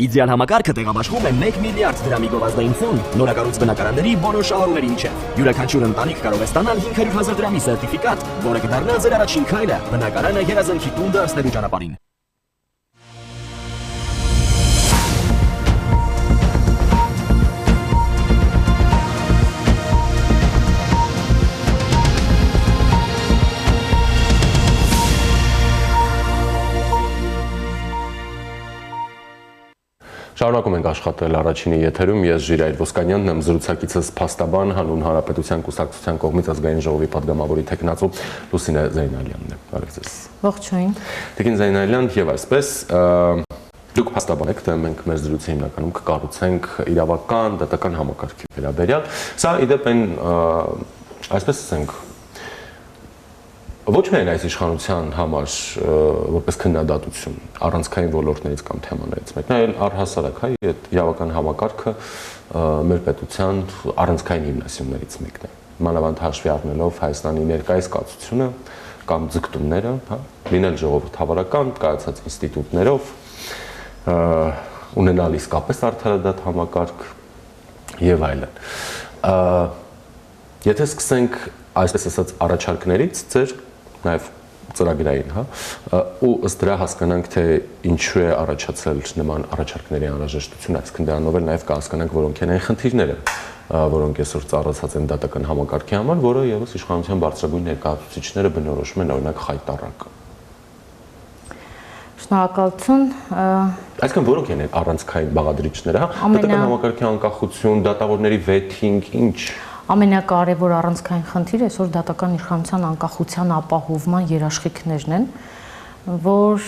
Իդեալ համակարգը տեղաբաշխում է 1 միլիարդ դրամի գովազդային ֆոնդ նորակառույց բնակարանների բոլոր շահառուների միջև։ Յուրաքանչյուր ընտանիք կարող է ստանալ 500,000 դրամի սերտիֆիկատ, որը կդառնա ձեր առաջին քայլը բնակարանը երազանքի տուն դարձնելու ճանապարհին։ Շարունակում ենք աշխատել առաջինի եթերում, ես Ժիրայր Ոսկանյանն եմ, զրուցակիցս փաստաբան հանուն Հանրապետության կուսակցության կողմից ազգային ժողովի падգամավորի թեկնածու Լուսինե Զեյնալյանն է։ Բարև ձեզ։ Ողջույն։ Տիկին Զեյնալյան, եւ այսպես դուք փաստաբան եք, թե մենք մեր զրույցը հիմնականում կկառուցենք իրավական, դատական համակարգի վերաբերյալ։ Սա իդեպ այն այսպես ասենք ոչ միայն այս իշխանության համար որպես քննադատություն առանցքային ոլորտներից կամ թեմաներից մեկն այլ առհասարակ հայ այդ իրավական համակարգը մեր պետության առանցքային հիմնասյուներից մեկն է մանավանդ հաշվի առնելով Հայաստանի ներկայիս կացությունը կամ ձգտումները, հա, լինել ժողովրդավարական, կայացած ինստիտուտներով, ունենալ իսկապես արդարադատ համակարգ եւ այլն։ Եթե սկսենք այսպես ասած առաջարկներից ձեր նաև ծրագրային, հա, ու ըստ դրա հասկանանք, թե ինչու է առաջացել նման առաջարկների անհրաժեշտություն, այսինքն դրանով էլ նաև կհասկանանք, որոնք են այն խնդիրները, որոնք այսօր ծառացած են դատական համակարգի համար, որը եւս իշխանության բարձրագույն ներկայացուցիչները բնորոշում են օրինակ խայտառակ։ Շնորհակալություն։ Այսինքն որոնք են առանցքային բաղադրիչները, հա, դատական համակարգի անկախություն, դատավորների վեթինգ, ինչ Ամենակարևոր առանցքային խնդիրը այսօր դատական իշխանության անկախության ապահովման երաշխիքներն են, որ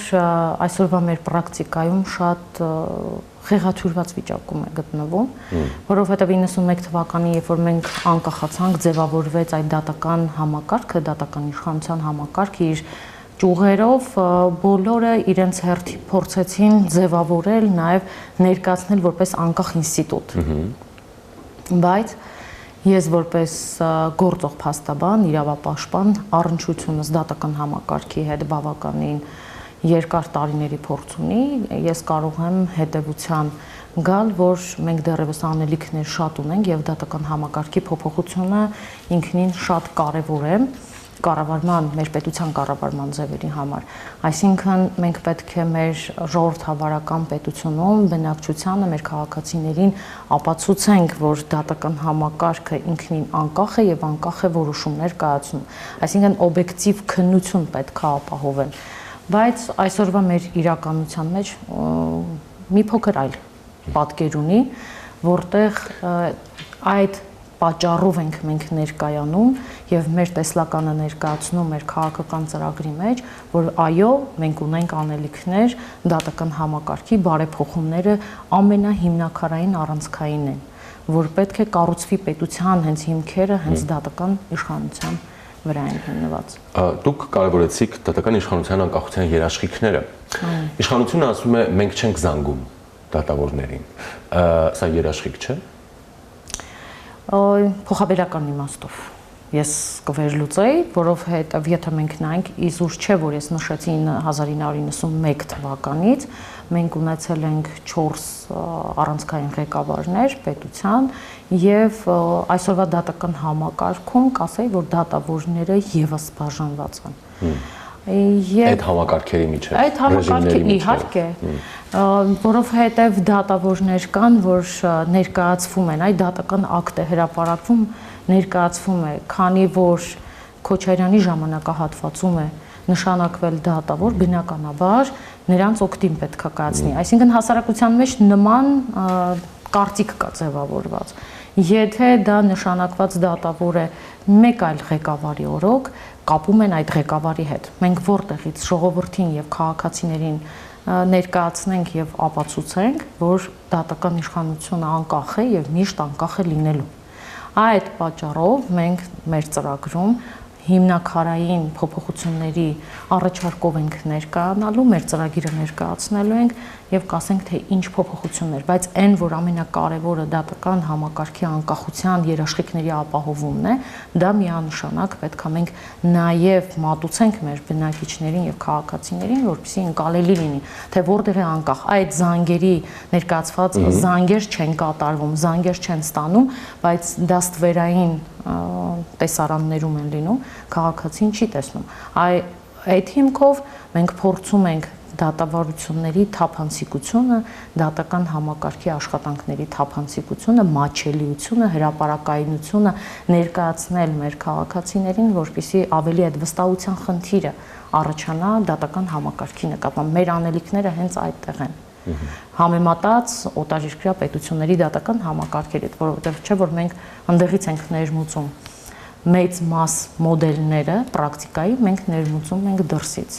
այսօրվա մեր պրակտիկայում շատ խեղաթյուրված վիճակում է գտնվում, որովհետև 91 թվականին, երբ որ մենք անկախացանք, ձևավորվեց այդ դատական համակարգը, դատական իշխանության համակարգը իր ճյուղերով, բոլորը իրենց հերթի փորձեցին ձևավորել, նաև ներկայացնել որպես անկախ ինստիտուտ։ Բայց ես որպես գործող փաստաբան, իրավապաշտպան, առնչությունս դատական համակարգի հետ բավականին երկար տարիների փորձ ունի, ես կարող եմ հետևության գալ, որ մենք դեռևս անելիքներ շատ ունենք եւ դատական համակարգի փոփոխությունը ինքնին շատ կարեւոր է կառավարման, մեր պետության կառավարման ձևերի համար։ Այսինքն մենք պետք է մեր ժողովրդավարական պետությունում բնակչությանը, մեր քաղաքացիներին ապացուցենք, որ դատական համակարգը ինքնին անկախ է եւ անկախ է որոշումներ կայացնում։ Այսինքն օբյեկտիվ քննություն պետք է ապահովեն։ Բայց այսօրվա մեր իրականության մեջ մի փոքր այլ պատկեր ունի, որտեղ այդ պատճառով ենք մենք ներկայանում եւ մեր տեսլականը ներկայացնում մեր քաղաքական ծրագրի մեջ, որ այո, մենք ունենք անելիքներ, դատական համակարգի բարեփոխումները ամենահիմնակարային առանցքային են, որ պետք է կառուցվի պետության հենց հիմքերը հենց դատական իշխանության վրա են հիմնված։ Դուք կարևորեցիք դատական իշխանության անկախության երաշխիքները։ Իշխանությունը ասում է մենք չենք զանգում դատավորներին։ Սա երաշխիք չէ։ Փոխաբերական իմաստով ես կվերլուծեի, որովհետև եթե մենք նայենք, իզուր չէ, որ ես նշեցի 1991 թվականից, մենք ունեցել ենք 4 առանցքային ղեկավարներ պետության եւ այսօրվա դատական համակարգում կասեի, որ դատավորները եւս բաժանված են։ Այդ համակարգերի միջև, այդ համակարգի իհարկե, որովհետև դատավորներ կան, որ ներկայացվում են, այդ դատական ակտ է հրապարակվում, ներկայացվում է, քանի որ Քոչարյանի ժամանակահատվածում է նշանակվել դատավոր, բնականաբար նրանց օգտին պետք է կայացնի։ Այսինքն հասարակության մեջ նման կարծիք կա ձևավորված։ Եթե դա նշանակված դատավոր է մեկ այլ ղեկավարի օրոք, կապում են այդ ղեկավարի հետ։ Մենք որտեղից ժողովրդին եւ քաղաքացիներին ներկայացնենք եւ ապացուցենք, որ դատական իշխանությունը անկախ է եւ միշտ անկախ է լինելու։ Այդ պատճառով մենք մեր ծրագրում հիմնակարային փոփոխությունների առաջարկով ենք ներկայանալու, մեր ծրագիրը ներկայացնելու ենք եւ կասենք թե ինչ փոփոխություններ, բայց այն որ ամենակարևորը դատական համակարգի անկախության երաշխիքների ապահովումն է, դա միանշանակ պետք է մենք նաեւ մատուցենք մեր բնակիչներին եւ քաղաքացիներին, որպեսզի ընկալելի լինի, թե որտեղ է անկախ այդ զանգերի ներկայացված զանգեր չեն կատարվում, զանգեր չեն ստանում, բայց դաստվերային տեսարաններում են լինում, քաղաքացին չի տեսնում։ Այդ հիմքով մենք փորձում ենք դատավարությունների թափանցիկությունը, դատական համակարգի աշխատանքների թափանցիկությունը, մատչելիությունը, հրապարակայնությունը ներկայացնել մեր քաղաքացիներին, որպեսզի ավելի այդ վստահության խնդիրը առաջանա դատական համակարգի նկատմամբ։ Մեր անելիքները հենց այդտեղ են։ Համեմատած օտարերկրյա պետությունների դատական համակարգերի հետ, որովհետև չէ որ մենք ընդեղից ենք ներմուծում մեծ մաս մոդելները պրակտիկայի, մենք ներմուծում ենք դրսից։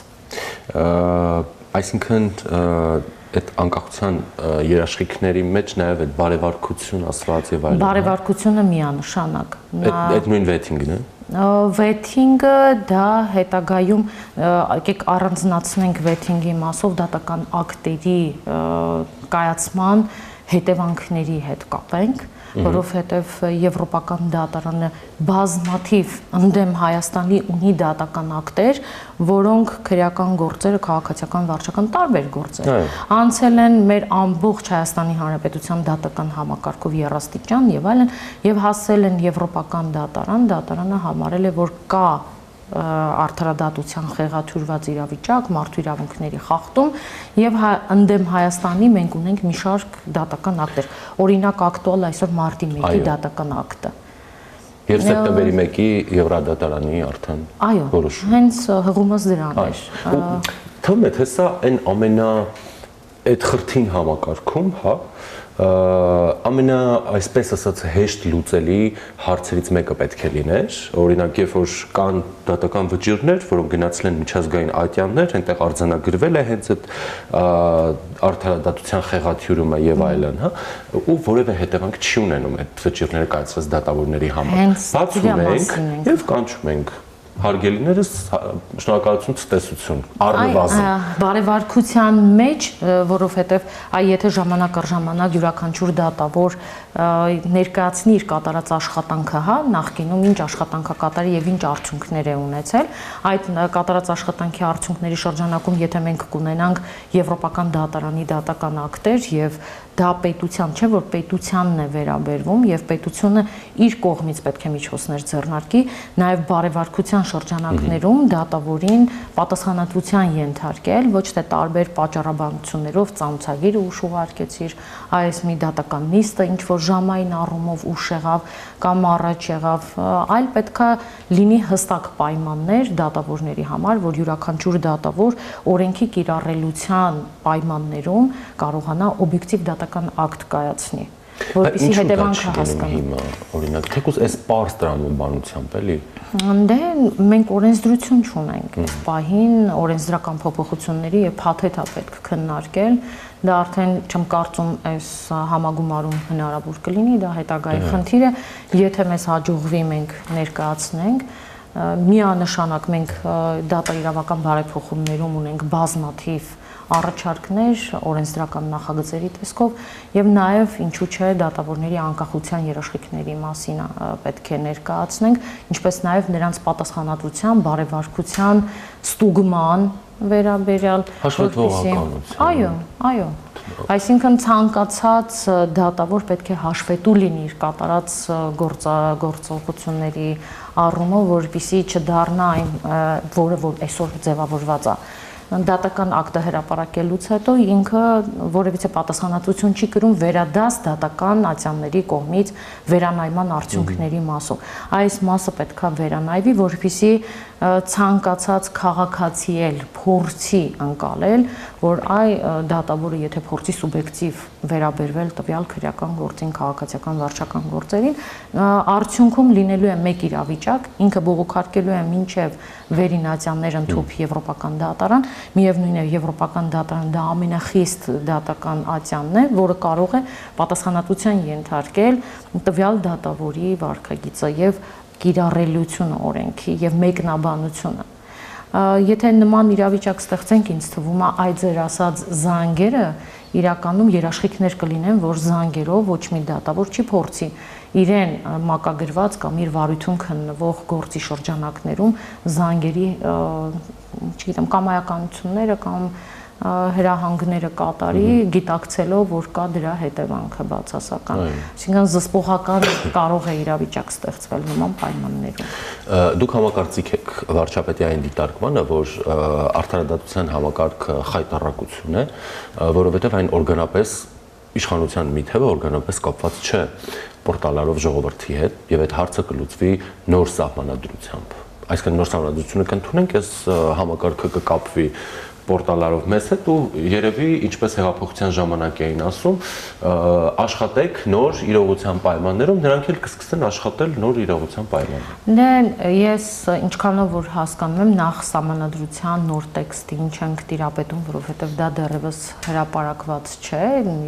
Այսինքն այդ անկախության երաշխիքների մեջ նաև այդ բարևարկություն ասված եւ այլն։ Բարևարկությունը միանշանակ։ Այդ նույն վեթինգն է։ Վեթինգը դա հետագայում եկեք առանձնացնենք վեթինգի մասով դատական ակտերի կայացման հետևանքների հետ կապենք, որովհետև Եվրոպական դատարանը բազմաթիվ ընդդեմ Հայաստանի ունի դատական ակտեր, որոնք քրեական գործերը, քաղաքացիական, վարչական տարբեր գործեր անցել են մեր ամբողջ Հայաստանի Հանրապետության դատական համակարգով երաստիճան եւ այլն եւ հասել են Եվրոպական դատարան, դատարանը համարել է, որ կա արդարադատության խեղաթյուրված իրավիճակ, մարդու իրավունքների խախտում եւ ընդդեմ Հայաստանի մենք ունենք մի շարք դատական ակտեր։ Օրինակ ակտուալ այսօր մարտի 1-ի դատական ակտը։ Եվ սեպտեմբերի 1-ի Եվրադատարանի արդեն որոշում։ Այո, հենց հղումս դրան էր։ Թվում է թե սա այն այդ խրթին համակարգում, հա, ամենա այսպես ասած հեշտ լուծելի հարցերից մեկը պետք է լիներ, օրինակ երբ որ կան դատական վճիռներ, որոնք գնացել են միջազգային ատյաններ, այնտեղ արձանագրվել է հենց այդ արդարադատության խեղաթյուրումը եւ այլն, հա, ու որևէ հետևանք չի ունենում այդ վճիռները կայացված դատավորների համար։ Բացում ենք եւ կանչում ենք հարգելիներս, շնորհակալություն, ցտեսություն, առնվազն։ Բարևարկության մեջ, որովհետև եթե ժամանակ առ ժամանակ յուրաքանչյուր դատավոր ներկայացնի իր կատարած աշխատանքը, հա, նախկինում ինչ աշխատանք է կատարի եւ ինչ արդյունքներ է ունեցել, այդ կատարած աշխատանքի արդյունքների շրջանակում եթե մենք կունենանք Եվրոպական դատարանի դատական ակտեր եւ դա պետության, չէ՞ որ պետությանն է վերաբերվում եւ պետությունը իր կողմից պետք է միջոցներ ձեռնարկի, նաեւ բարևարկության շրջանակներում դատավորին պատասխանատվության ենթարկել, ոչ թե տարբեր պատճառաբանություններով ծանոթագիր ուշ ուղարկեցիր, այս մի դատական նիստը ինչ որ ժամային առումով ուշ եղավ կամ առաջ եղավ, այլ պետքա լինի հստակ պայմաններ դատավորների համար, որ յուրաքանչյուր դատավոր օրենքի կիրառելիության պայմաններում կարողանա օբյեկտիվ դատական ակտ կայացնի, որպեսզի հետևանքը հասկանա։ Օրինակ, թեկուզ այս պարզ տրամաբանությամբ էլի։ Դե մենք օրենսդրություն չունենք։ Այս պահին օրենսդրական փոփոխությունների եւ փաթեթա պետք քննարկել, դա արդեն չեմ կարծում այս համագումարում հնարավոր կլինի, դա հետագայի խնդիր է, եթե մեզ հաջողվի մենք ներկայացնենք, միանշանակ մենք դատաիրավական բարեփոխումներում ունենք բազմաթիվ առաջարկներ օրենսդրական նախագծերի տեսքով եւ նաեւ ինչու՞ չէ դատավորների անկախության երաշխիքների մասին պետք է ներկայացնենք, ինչպես նաեւ նրանց պատասխանատվության, բարևարկության, ստուգման վերաբերյալ հաշվետվողականություն։ Այո։ Այսինքն ցանկացած դատավոր պետք է հաշվետու լինի իր կատարած գործողությունների առումով, որպեսզի չդառնա այն, որը որ այսօր ձևավորված է դատական ակտը հրապարակելուց հետո ինքը որևիցե պատասխանատվություն չի կրում վերադաս դատական ատյանների կողմից վերանայման արդյունքների մասով։ Այս մասը պետքա վերանայվի, որպեսզի ցանկացած քաղաքացի էլ փորձի անցալել, որ դատավորը եթե փորձի սուբյեկտիվ վերաբերվել տվյալ քրեական գործին, քաղաքացիական վարչական գործերին, արդյունքում լինելու է մեկ իրավիճակ, ինքը բողոքարկելու է մինչև վերին ատյաններ ընդཐུպ Եվրոպական դատարան, միևնույն է Եվրոպական դատարան դա ամենախիստ դատական ատյանն է, որը կարող է պատասխանատվության ենթարկել տվյալ դատավորի վարքագիծը եւ կիրառելիությունը օրենքի եւ մեկնաբանությունը։ Եթե նման իրավիճակ ստեղծենք, ինձ թվում է այդ ձեր ասած զանգերը իրականում երաշխիքներ կլինեն, որ զանգերով ոչ մի դատավոր չի փորձի իրեն մակագրված կամ իր վարույթում քննվող գործի շրջանակներում զանգերի, չգիտեմ, կամայականությունները կամ հրահանգները կատարի, գիտակցելով, որ կա դրա հետևանքը բացասական։ Այսինքն զսպողական կարող է իրավիճակ ստեղծվել նման պայմաններում։ Դուք համակարծիք եք վարչապետի այն դիտարկմանը, որ արդարադատության համակարգը խայտառակություն է, որովհետև այն օրգանապես իշխանության մի թևը օրգանապես կապված չէ պորտալարով ժողովրդի հետ, եւ այդ հարցը կլուծվի նոր սահմանադրությամբ։ Այսինքն նոր սահմանադրությունը կընդունենք, այս համակարգը կկապվի պորտալարով մեզ հետ ու երևի ինչպես հեղափոխության ժամանակ էին ասում, աշխատեք նոր իրողության պայմաններում, նրանք էլ կսկսեն աշխատել նոր իրողության պայմաններում։ Ես ինչքանով որ հասկանում եմ, նախ սահմանադրության նոր տեքստին չենք տիրապետում, որովհետև դա դեռևս հրապարակված չէ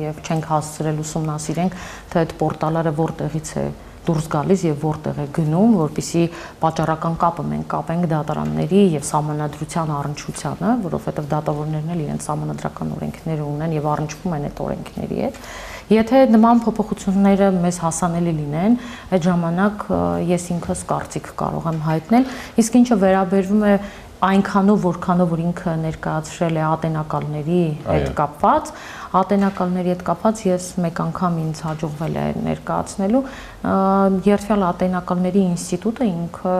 եւ չենք հասցրել ուսումնասիրենք, թե այդ պորտալարը որտեղից է դուրս գալիս եւ որտեղ է գնում, որպեսզի պատճառական կապը մենք կապենք դատարանների եւ սահմանադրության առնչությանը, որովհետեւ դատավորներն էլ իրենց սահմանադրական օրենքները ունեն եւ առնչվում են այդ օրենքների հետ։ Եթե նման փոփոխությունները մեզ հասանելի լինեն, այդ ժամանակ ես ինքս կարծիք կարող եմ հայտնել, իսկ ինչը վերաբերվում է այնքանով որքանով որ ինքը ներկայացրել է ատենակալների հետ կապված, ատենակալների հետ կապված ես մեկ անգամ ինձ հաջողվել է ներկայացնելու երթվյալ ատենակալների ինստիտուտը ինքը,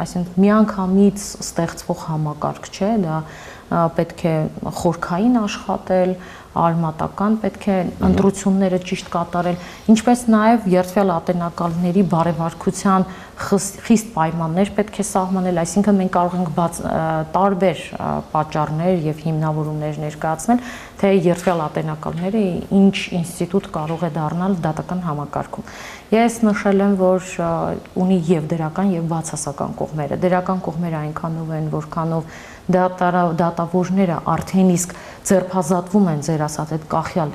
այսինքն միանգամից ստեղծվող համակարգ չէ, դա պետք է խորքային աշխատել, արմատական պետք է ընտրությունները ճիշտ կատարել, ինչպես նաև երթվյալ ատենակալների բարեվարկության խիստ պայմաններ պետք է սահմանել, այսինքն մենք կարող ենք տարբեր պատճառներ եւ հիմնավորումներ ներկայացնել, թե երթվյալ ատենակալները ինչ ինստիտուտ կարող է դառնալ դատական համակարգում։ Ես նշել եմ, որ ունի եւ դրական եւ բացասական կողմերը։ Դրական կողմերը այնքանով են, որքանով դատավորները արդեն իսկ ձերբազատվում են ձեր ասած այդ կախյալ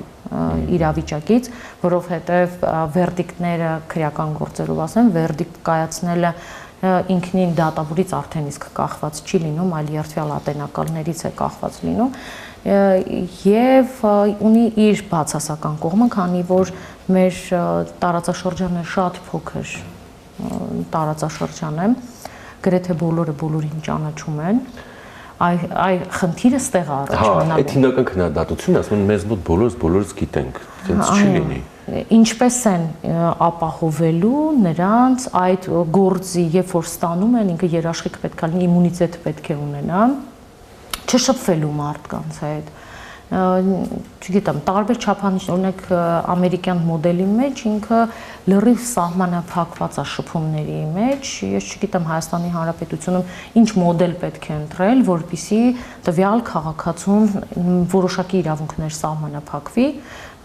իրավիճակից, որովհետև վերդիկտները քրեական գործերով ասեմ, վերդիկտ կայացնելը ինքնին դատավորից արդեն իսկ կախված չի լինում, այլ երթվյալ ատենակալներից է կախված լինում եւ ունի իր բացասական կողմը, քանի որ մեր տարածաշրջանը շատ փոքր տարածաշրջան է, գրեթե բոլորը բոլորին ճանաչում են, այ խնդիրը ստեղ առաջանալու։ Այդ հիմնական քննադատությունն ասում են մեզ մոտ բոլորս գիտենք, դից չի լինի։ Ինչպես են ապահովելու նրանց այդ գործի, երբ որ ստանում են, ինքը երաշխիք պետք է լինի, իմունիտետ պետք է ունենա, չշփվելու մարդկանց հետ։ Չգիտեմ, տարբեր չափանիշ, օրինակ ամերիկյան մոդելի մեջ ինքը լրիվ սահմանափակված է շփումների մեջ, ես չգիտեմ Հայաստանի Հանրապետությունում ինչ մոդել պետք է ընտրել, որպեսզի տվյալ քաղաքացուն որոշակի իրավունքներ սահմանափակվի,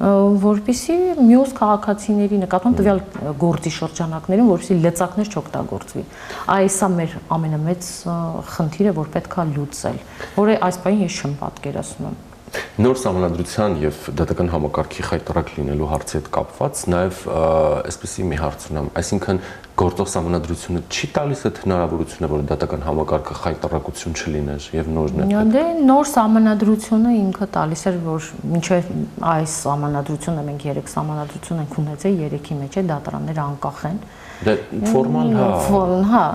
որպեսզի մյուս քաղաքացիների նկատմամբ տվյալ գործի շրջանակներում, որպեսզի լծակներ չօգտագործվի։ Այս է մեր ամենամեծ խնդիրը, որ պետք է լուծել, որը այս պահին ես չեմ պատկերացնում։ Նոր սահմանադրության եւ դատական համակարգի խայտառակ լինելու հարցի հետ կապված նաեւ այսպեսի մի հարց ունեմ, այսինքն գործող սահմանադրությունը չի տալիս այդ հնարավորությունը, որ դատական համակարգը խայտառակություն չլիներ եւ նորն է։ Դե նոր սահմանադրությունը ինքը տալիս էր, որ մինչեւ այս սահմանադրությունը մենք 3 սահմանադրություն ենք ունեցել, 3-ի մեջ է դատարանները անկախ են։ Դե ֆորմալ հա,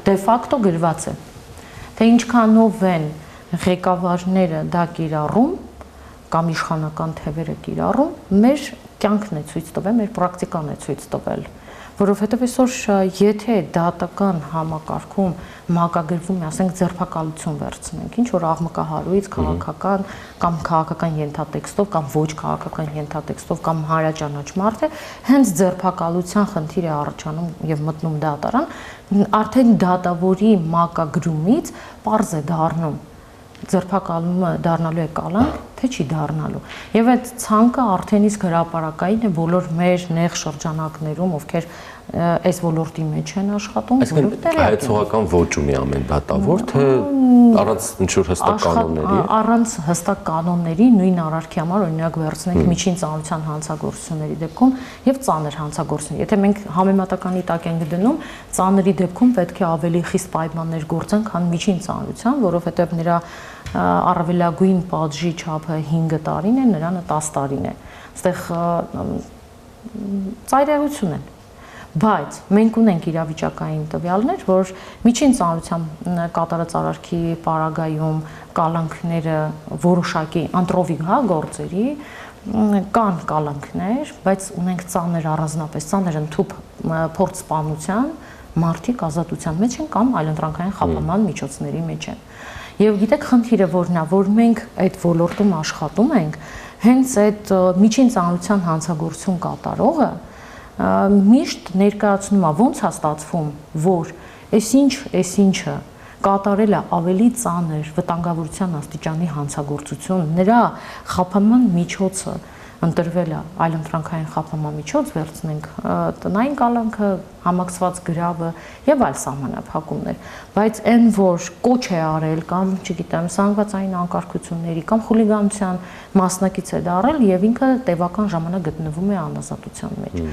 դե ֆակտո գրված է։ Թե ինչքանով են ղեկավարները դա կիրառում կամ իշխանական թևերը կիրառում, մեր կյանքն է ցույց տվել, մեր պրակտիկան է ցույց տվել, որովհետև այսօր եթե դատական համակարգում մակագրվում է, ասենք ձերբակալություն վերցնենք, ինչ որ աղմկահարույց քաղաքական կամ քաղաքական ենթատեքստով կամ ոչ քաղաքական ենթատեքստով կամ հանրաճանաչ մարդ է, հենց ձերբակալության խնդիր է առաջանում եւ մտնում դատարան, արդեն դատավորի մակագրումից պարզ է դառնում ձերբակալումը դառնալու է կալանք, թե չի դառնալու։ Եվ այդ ցանկը արդեն իսկ հրապարակային է բոլոր մեր նեղ շրջանակներում, ովքեր այս ոլորտի մեջ են աշխատում, որովհետև հայեցողական ոչ ունի ամեն դատավոր, թե առանց ինչ-որ հստակ կանոնների։ Առանց հստակ կանոնների նույն արարքի համար օրինակ վերցնենք միջին ծանրության հանցագործությունների դեպքում եւ ծանր հանցագործություն։ Եթե մենք համեմատականի տակ ենք դնում, ծանրի դեպքում պետք է ավելի խիստ պայմաններ գործեն, քան միջին ծանրության, որովհետեւ նրա առավելագույն պատժի չափը 5 տարին է, նրանը 10 տարին է։ Այստեղ ծայրահեղություն են։ Բայց մենք ունենք իրավիճակային տվյալներ, որ միջին ծանրության կատարած արարքի պարագայում կալանքները որոշակի անտրովիկ գործերի կան կալանքներ, բայց ունենք ծանր առանձնապես ծանր ընդհուպ փորձսպանության մարդիկ ազատության մեջ են կամ այլընտրանքային խափանման միջոցների մեջ են։ Եվ գիտեք խնդիրը որն է, որ մենք այդ ոլորտում աշխատում ենք, հենց այդ միջին ծանրության հանցագործություն կատարողը միշտ ներկայացնում է ոնց է ստացվում, որ այսինչը կատարել է ավելի ծանր վտանգավորության աստիճանի հանցագործություն, նրա խափանման միջոցը ընտրվել է այլընտրանքային խափանման միջոց, վերցնենք տնային կալանքը, համակցված գրավը եւ այլ սահմանափակումներ, բայց այն որ կոչ է արել կամ, չգիտեմ, զանգվածային անկարգությունների կամ խուլիգանության մասնակից է դառել եւ ինքը տևական ժամանակ գտնվում է անազատության մեջ։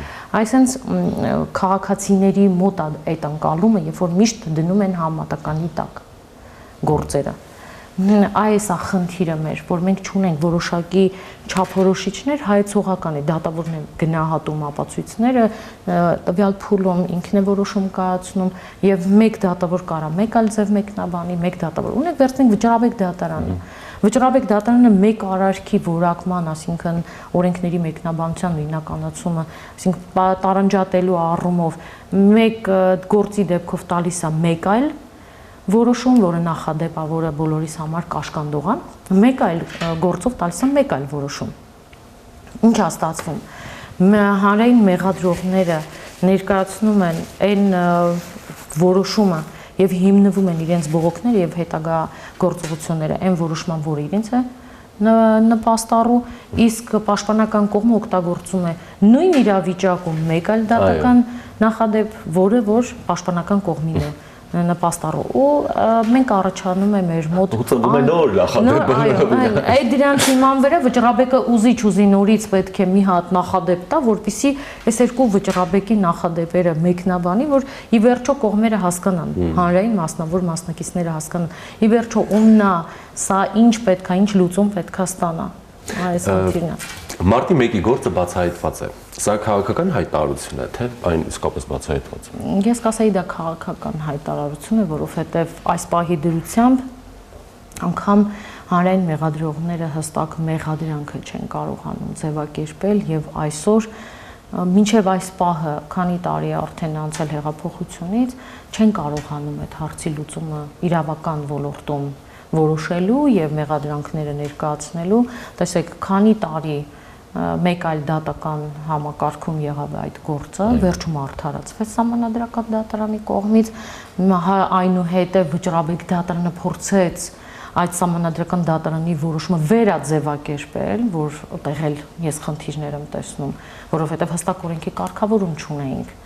Այսինքն քաղաքացիների մոտ այդ անկալումը, երբ որ միշտ դնում են համատականի տակ գործերը այս է խնդիրը մեր, որ մենք չունենք որոշակի չափորոշիչներ հայեցողական է, դատավորն է գնահատում ապացույցները, տվյալ փուլում ինքն է որոշում կայացնում եւ մեկ դատավոր կարա մեկ այլ ձև մեկնաբանի, մեկ դատավոր։ Ունենք վերցնենք վճռաբեկ դատարանը։ Վճռաբեկ դատարանը մեկ արարքի որակման, այսինքն օրենքների մեկնաբանության նույնականացումը, այսինքն տարանջատելու առումով մեկ գործի դեպքով տալիս է մեկ այլ որոշում, որը նախադեպ է, որը բոլորիս համար կաշկանդող է, մեկ այլ գործով տալիս է մեկ այլ որոշում։ Ինչ է ստացվում։ Հանրային մեղադրողները ներկայացնում են այն որոշումը եւ հիմնվում են իրենց բողոքները եւ հետագա գործողությունները այն որոշման, որը իրենց է նպաստառու, իսկ պաշտպանական կողմը օգտագործում է նույն իրավիճակում մեկ այլ դատական նախադեպ, որը որ պաշտպանական կողմին է նպաստառու ու մենք առաջանում է մեր մոտ ծնվում է նոր նախադեպ։ Այդ դրանց հիման վրա վճռաբեկը ուզի նորից պետք է մի հատ նախադեպ տա, որպեսզի այս երկու վճռաբեկի նախադեպերը մեկնաբանի, որ ի վերջո կողմերը հասկանան, հանրային մասնավոր մասնակիցները հասկանան, ի վերջո ումն է, սա ինչ պետք է, ինչ լուծում պետք է ստանա։ Այս խնդիրն է։ Մարտի 1-ի գործը բացահայտված է։ Սա քաղաքական հայտարարություն է, թե այն իսկապես բացահայտված է։ Ես կասեի դա քաղաքական հայտարարություն է, որովհետև այս պահի դրությամբ անգամ հանրային մեղադրողները հստակ մեղադրանքը չեն կարողանում ձևակերպել եւ այսօր մինչև այս պահը, քանի տարի արդեն անցել հեղափոխությունից, չեն կարողանում այդ հարցի լուծումը իրավական ոլորտում որոշելու եւ մեղադրանքները ներկայացնելու։ Տեսեք, քանի տարի մեկ այլ դատական համակարգում եղավ այդ գործը, վերջում արդարացվեց սահմանադրական դատարանի կողմից, այնուհետև վճռաբեկ դատարանը փորձեց այդ սահմանադրական դատարանի որոշումը վերաձևակերպել, որ այդտեղ էլ ես խնդիրներ եմ տեսնում, որովհետև հստակ օրենքի կարգավորում չունեինք։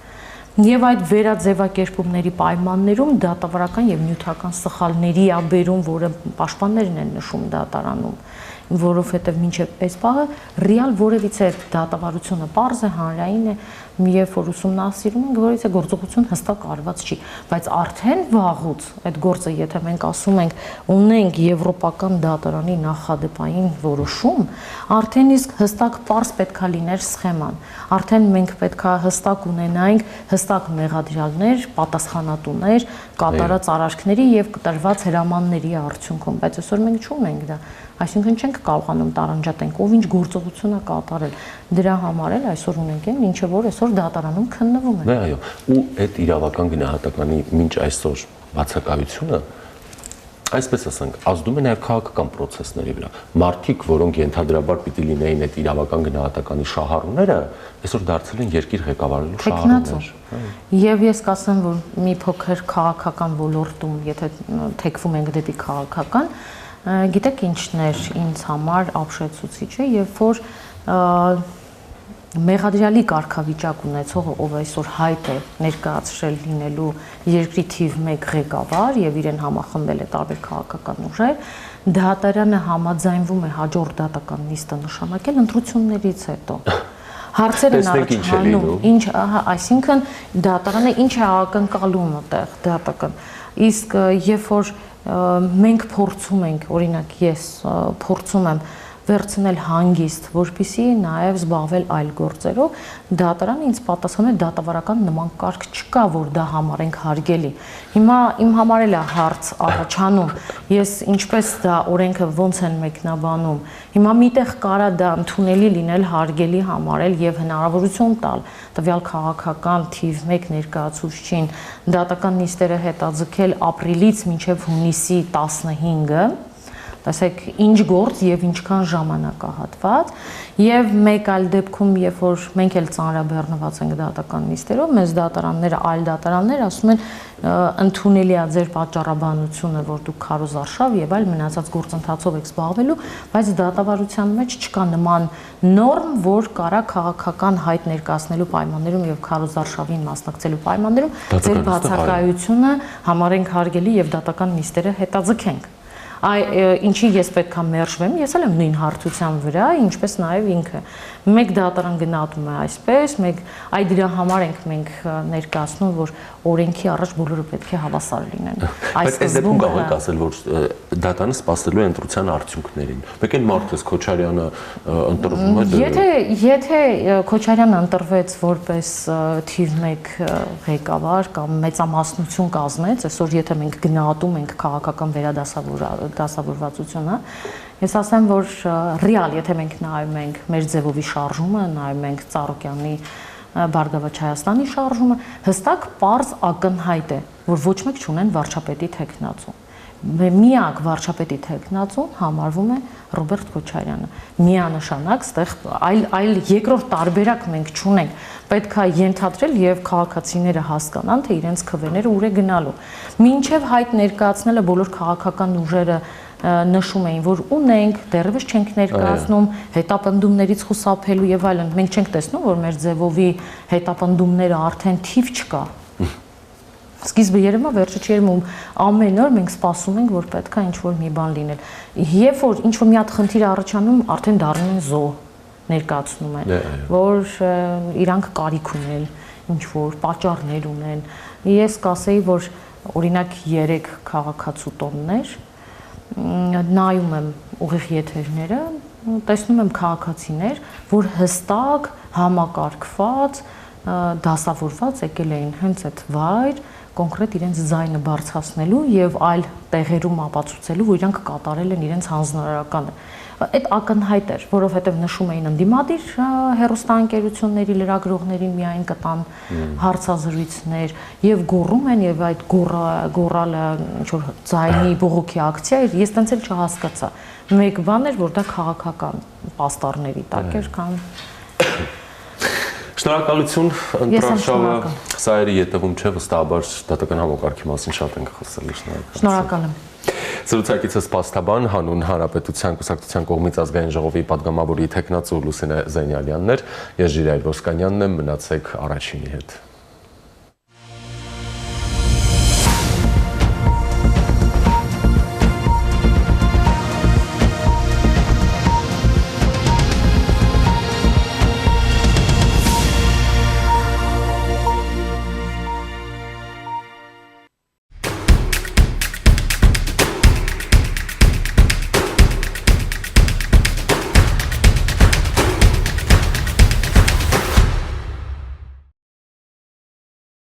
Եվ այդ վերաձևակերպումների պայմաններում դատավարական եւ նյութական սխալների ա բերում, որը պաշտպաններն են նշում դատարանում, որովհետև մինչև այս պահը ռեալ որևիցե դատավարությունը պարզ է, հանրային է, երբ որ ուսումնասիրում ենք, որևիցե գործողություն հստակ արված չի, բայց արդեն վաղուց այդ գործը, եթե մենք ասում ենք, ունենք եվրոպական դատարանի նախադեպային որոշում, արդեն իսկ հստակ պարզ պետքա լիներ սխեման, արդեն մենք պետքա հստակ ունենայինք հստակ մեղադրյալներ, պատասխանատուներ, կատարած արարքների եւ տրված հրամանների արդյունքում, բայց այսօր մենք չունենք դա։ Այսինքն չենք կարողանում տարանջատենք ով ինչ գործողություն է կատարել։ Դրա համար էլ այսօր ունենք այն, ինչը որ այսօր դատարանում քննվում է։ Դե այո, ու այդ իրավական գնահատականի մինչ այսօր բացակայությունը, այսպես ասենք, ազդում է նաև քաղաքական process-ների վրա։ Մարդիկ, որոնք ենթադրաբար պիտի լինեին այդ իրավական գնահատականի շահառուները, այսօր դարձել են երկիր ղեկավարելու շահառուներ։ Եվ ես կասեմ, որ մի փոքր քաղաքական ոլորտում, եթե թեքվում ենք դեպի քաղաքական, գիտեք ինչն էր ինձ համար ապշեցուցիչը, երբ որ մեղադրյալի կարգավիճակ ունեցողը, ով այսօր հայտ է ներկայացրել լինելու երկրի թիվ 1 ղեկավար եւ իրեն համախմբել է տարբեր քաղաքական ուժեր, դատարանը համաձայնվում է հաջորդ դատական նիստը նշանակել ընտրություններից հետո։ Հարցեր են առաջանում, ինչ, այսինքն դատարանը ինչ է ակնկալում այդտեղ դատական։ Իսկ երբ որ մենք փորձում ենք, օրինակ ես փորձում եմ վերցնել հանգիստ, որպեսզի նաև զբաղվել այլ գործերով, դատարանը ինձ պատասխանում է դատավարական նման կարգ չկա, որ դա համարենք հարգելի։ Հիմա իմ համար էլ է հարց առաջանում, ես ինչպես դա օրենքը ոնց են մեկնաբանում, հիմա միտեղ կարա դա ընդունելի լինել, հարգելի համարել եւ հնարավորություն տալ տվյալ քաղաքական թիվ 1 ներկայացուցչին դատական նիստերը հետաձգել ապրիլից մինչև հունիսի 15-ը, տեսեք ինչ գործ եւ ինչքան ժամանակահատված եւ մեկ այլ դեպքում երբ որ մենք էլ ծանրաբեռնված ենք դատական նիստերով մեզ դատարանները այլ դատարաններ ասում են ընդունելի է ձեր պատճառաբանությունը որ դուք քարոզարշավ եւ այլ մնացած գործընթացով եք զբաղվելու բայց դատավարության մեջ չկա նման նորմ որ կարա քաղաքական հայտ ներկայացնելու պայմաններում եւ քարոզարշավին մասնակցելու պայմաններում ձեր բացակայությունը համարենք հարգելի եւ դատական նիստերը հետաձգենք ինչի ես պետքա մերժվեմ, ես էլ եմ նույն հարթության վրա, ինչպես նաև ինքը։ Մեկ դատարան գնահատում է այսպես, մեկ այ դրա համար ենք մենք ներկայացնում, որ օրենքի առաջ բոլորը պետք է հավասար լինեն։ Բայց այս դեպքում կարող եք ասել, որ դատարանը սպասելու է ընտրության արդյունքներին։ Մեկ էլ Մարտիրոս Քոչարյանը ընտրվում է։ Եթե Քոչարյանը ընտրվեց որպես թիվ 1 ղեկավար կամ մեծամասնություն կազմեց, այսօր եթե մենք գնահատում ենք քաղաքական դասավորվածությունը, ես ասեմ, որ ռեալ, եթե մենք նայում ենք մեր ձևովի շարժումը, նայում ենք Ծառուկյանի Բարգավաճ Հայաստանի շարժումը, հստակ պարզ ակնհայտ է, որ ոչ մեկ չունեն վարչապետի թեկնածու։ Միակ վարչապետի թեկնածուն համարվում է Ռոբերտ Քոչարյանը։ Միանշանակ ստեղ այլ երկրորդ տարբերակ մենք չունենք։ Պետք է ենթադրել եւ քաղաքացիները հասկանան, թե իրենց քվեները ուր է գնալու։ Մինչեւ հայտ ներկայացնելը բոլոր քաղաքական ուժերը նշում էին, որ ունենք, դեռևս չենք ներկայացնում, հետապնդումներից խուսափելու եւ այլն։ Մենք չենք տեսնում, որ մեր ձևովի հետապնդումները արդեն թիվ չկա։ Սկիզբը երևա, վերջը չերևում, ամեն օր մենք սպասում ենք, որ պետքա ինչ-որ մի բան լինել։ Երբ որ ինչ-որ մի հատ խնդիր առաջանում, արդեն դառնում են զո ներկայացնում են, որ իրանք կարիք ունեն, ինչ-որ պատճառներ ունեն։ Ես կասեի, որ օրինակ 3 քաղաքացու տոններ նայում եմ ուղիղ եթերները, տեսնում եմ քաղաքացիներ, որ հստակ համակարգված, դասավորված եկել էին հենց այդ վայր, կոնկրետ իրենց ձայնը բարձրացնելու եւ այլ տեղերում ապացուցելու, որ իրանք կատարել են իրենց հանձնարարականը։ Այդ ակնհայտ էր, որովհետեւ նշում էին ընդդիմադիր հեռուստաընկերությունների լրագրողներին միայն կտան հարցազրույցներ եւ գոռում են եւ այդ գոռալը ինչ որ ձայնի բողոքի ակցիա էր, ես տենց էլ չհասկացա։ Մեկ բան էր, որ դա քաղաքական պաստառների տակ էր, քան Շնորհակալություն, ընտրարշավը սայերի ետևում չէ, վստահաբար դատական համակարգի մասին շատ ենք խոսել, շնորհակալ եմ։ Զրուցակիցս Փաստաբան հանուն Հանրապետության կուսակցության կողմից ազգային ժողովի падգամավորի թեկնածու Լուսինե Զենյալյանն էր, ես Ժիրայր Ոսկանյանն եմ, մնացեք Առաջինի հետ։